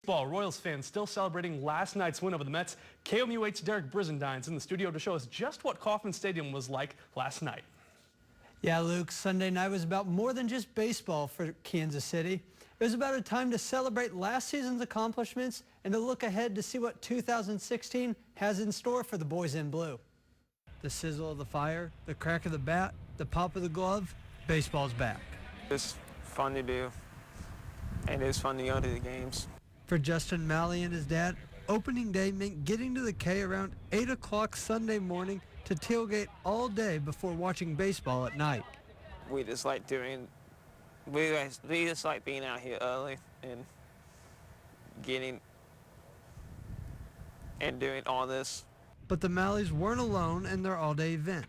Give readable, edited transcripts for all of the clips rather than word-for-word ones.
Royals fans still celebrating last night's win over the Mets. KOMU8's DerekBrizendine is in the studio to show us just what Kauffman Stadium was like last night. Yeah, Luke, Sunday night was about more than just baseball for Kansas City. It was about a time to celebrate last season's accomplishments and to look ahead to see what 2016 has in store for the boys in blue. The sizzle of the fire, the crack of the bat, the pop of the glove, baseball's back. It's fun to do, and it's fun to go to the games. For Justin Malley and his dad, opening day meant getting to the K around 8 o'clock Sunday morning to tailgate all day before watching baseball at night. We just like being out here early and doing all this. But the Malleys weren't alone in their all-day event.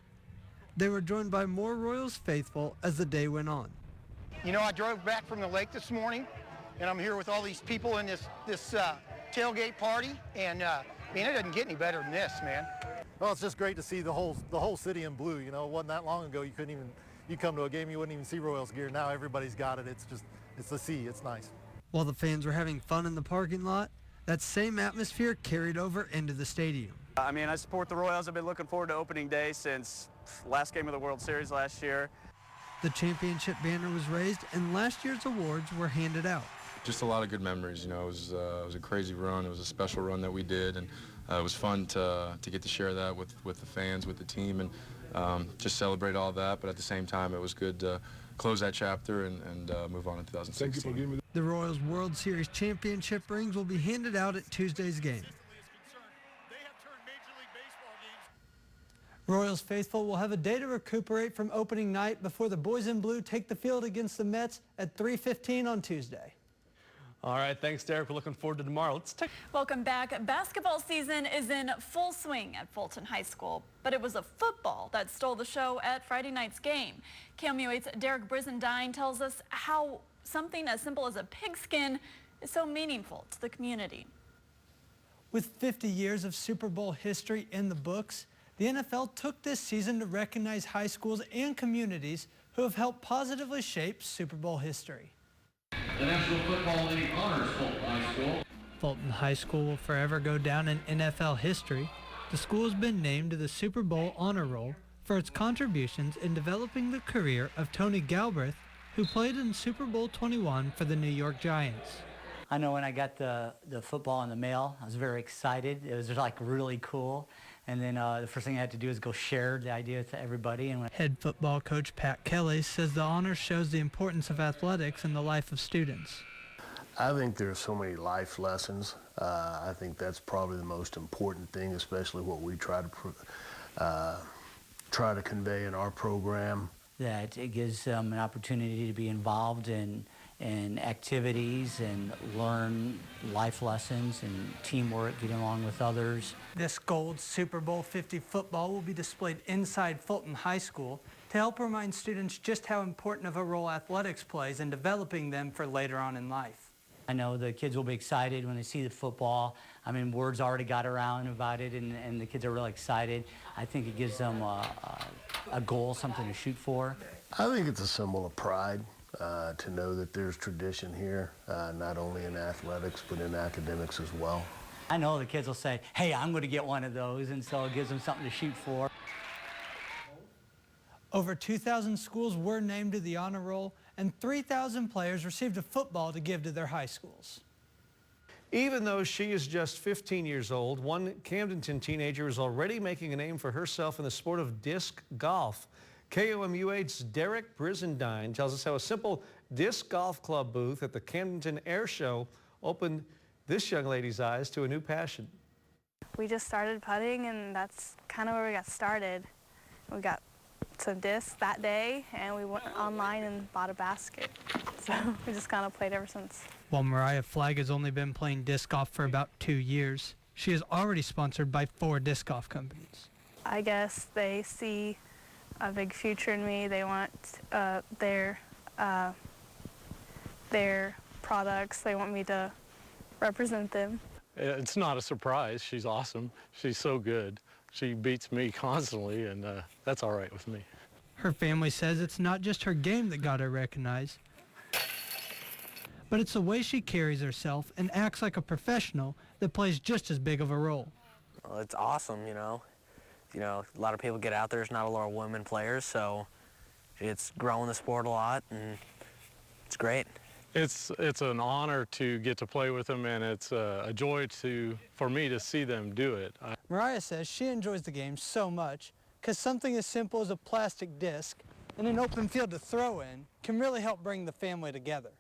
They were joined by more Royals faithful as the day went on. You know, I drove back from the lake this morning, and I'm here with all these people in this tailgate party, and man, it doesn't get any better than this, man. Well, it's just great to see the whole city in blue. You know, it wasn't that long ago you come to a game, you wouldn't even see Royals gear. Now everybody's got it. It's the sea. It's nice. While the fans were having fun in the parking lot, that same atmosphere carried over into the stadium. I mean, I support the Royals. I've been looking forward to opening day since last game of the World Series last year. The championship banner was raised and last year's awards were handed out. Just a lot of good memories. You know, it was a crazy run. It was a special run that we did, and it was fun to get to share that with the fans, with the team, and just celebrate all that. But at the same time, it was good to close that chapter and move on in 2016. The Royals World Series championship rings will be handed out at Tuesday's game. Royals faithful will have a day to recuperate from opening night before the boys in blue take the field against the Mets at 3:15 on Tuesday. All right, thanks, Derek. We're looking forward to tomorrow. Welcome back. Basketball season is in full swing at Fulton High School, but it was a football that stole the show at Friday night's game. KOMU8's DerekBrizendine tells us how something as simple as a pigskin is so meaningful to the community. With 50 years of Super Bowl history in the books, the NFL took this season to recognize high schools and communities who have helped positively shape Super Bowl history. The National Football League honors Fulton High School. Fulton High School will forever go down in NFL history. The school has been named to the Super Bowl Honor Roll for its contributions in developing the career of Tony Galbraith, who played in Super Bowl 21 for the New York Giants. I know when I got the football in the mail, I was very excited. It was like really cool. And then the first thing I had to do is go share the idea to everybody. And head football coach Pat Kelly says the honor shows the importance of athletics in the life of students. I think there are so many life lessons. I think that's probably the most important thing, especially what we try to convey in our program. That it gives them an opportunity to be involved in activities and learn life lessons and teamwork, getting along with others. This gold Super Bowl 50 football will be displayed inside Fulton High School to help remind students just how important of a role athletics plays in developing them for later on in life. I know the kids will be excited when they see the football. I mean, words already got around about it, and the kids are really excited. I think it gives them a goal, something to shoot for. I think it's a symbol of pride. To know that there's tradition here, not only in athletics, but in academics as well. I know the kids will say, hey, I'm going to get one of those, and so it gives them something to shoot for. Over 2,000 schools were named to the honor roll, and 3,000 players received a football to give to their high schools. Even though she is just 15 years old, one Camdenton teenager is already making a name for herself in the sport of disc golf. KOMU8's DerekBrizendine tells us how a simple disc golf club booth at the Camdenton Air Show opened this young lady's eyes to a new passion. We just started putting, and that's kind of where we got started. We got some discs that day, and we went online and bought a basket. So we just kind of played ever since. While Mariah Flagg has only been playing disc golf for about 2 years, she is already sponsored by 4 disc golf companies. I guess they see a big future in me. They want their products. They want me to represent them. It's not a surprise. She's awesome. She's so good. She beats me constantly, and that's all right with me. Her family says it's not just her game that got her recognized, but it's the way she carries herself and acts like a professional that plays just as big of a role. Well, it's awesome, you know. A lot of people get out there. There's not a lot of women players, so it's growing the sport a lot, and it's great. It's an honor to get to play with them, and it's a joy for me to see them do it. Mariah says she enjoys the game so much because something as simple as a plastic disc and an open field to throw in can really help bring the family together.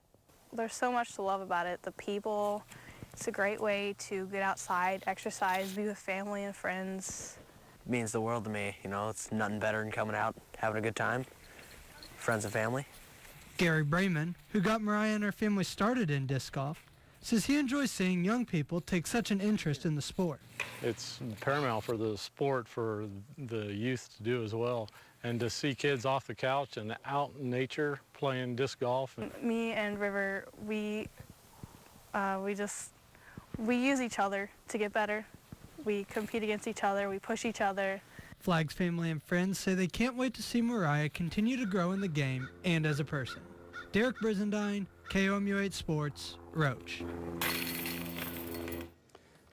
There's so much to love about it. The people, it's a great way to get outside, exercise, be with family and friends. It means the world to me, you know. It's nothing better than coming out, having a good time, friends and family. Gary Brayman, who got Mariah and her family started in disc golf, says he enjoys seeing young people take such an interest in the sport. It's paramount for the sport for the youth to do as well, and to see kids off the couch and out in nature playing disc golf. Me and River, we use each other to get better. We compete against each other, we push each other. Flag's family and friends say they can't wait to see Mariah continue to grow in the game and as a person. DerekBrizendine, KOMU8 Sports, Roach.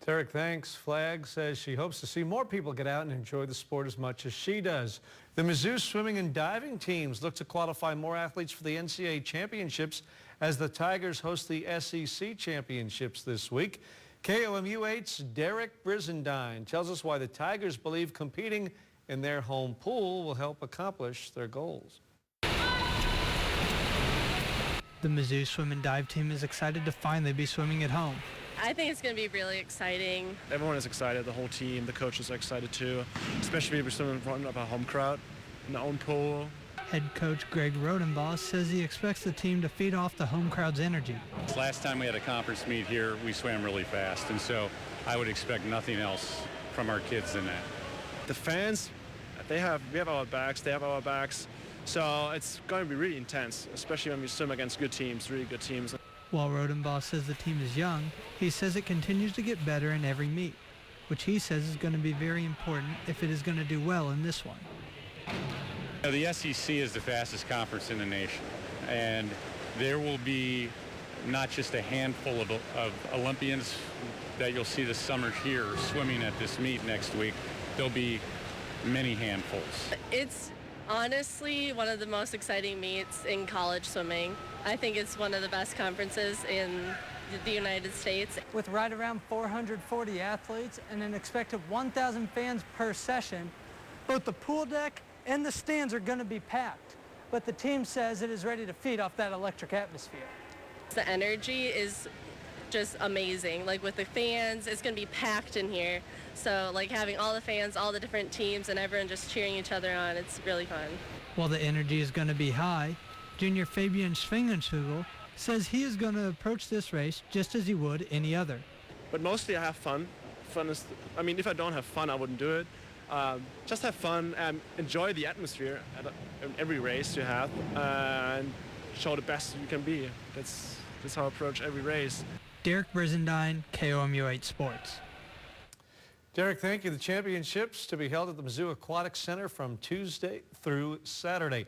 Derek, thanks. Flag says she hopes to see more people get out and enjoy the sport as much as she does. The Mizzou swimming and diving teams look to qualify more athletes for the NCAA championships as the Tigers host the SEC championships this week. KOMU8's DerekBrizendine tells us why the Tigers believe competing in their home pool will help accomplish their goals. The Mizzou swim and dive team is excited to finally be swimming at home. I think it's going to be really exciting. Everyone is excited, the whole team, the coaches are excited too, especially if we're swimming in front of a home crowd in their own pool. Head coach Greg Rodenbaugh says he expects the team to feed off the home crowd's energy. Last time we had a conference meet here, we swam really fast, and so I would expect nothing else from our kids than that. The fans, we have our backs, they have our backs, so it's going to be really intense, especially when we swim against good teams, really good teams. While Rodenbaugh says the team is young, he says it continues to get better in every meet, which he says is going to be very important if it is going to do well in this one. The SEC is the fastest conference in the nation, and there will be not just a handful of Olympians that you'll see this summer here swimming at this meet next week. There'll be many handfuls. It's honestly one of the most exciting meets in college swimming. I think it's one of the best conferences in the United States. With right around 440 athletes and an expected 1,000 fans per session, both the pool deck and the stands are going to be packed, but the team says it is ready to feed off that electric atmosphere. The energy is just amazing. Like with the fans, it's going to be packed in here. So like having all the fans, all the different teams, and everyone just cheering each other on, it's really fun. While the energy is going to be high, junior Fabian Schwingenschugel says he is going to approach this race just as he would any other. But mostly I have fun. Fun is, if I don't have fun, I wouldn't do it. Just have fun and enjoy the atmosphere at every race you have, and show the best you can be. That's how I approach every race. DerekBrizendine, KOMU8 Sports. Derek, thank you. The championships to be held at the Mizzou Aquatic Center from Tuesday through Saturday.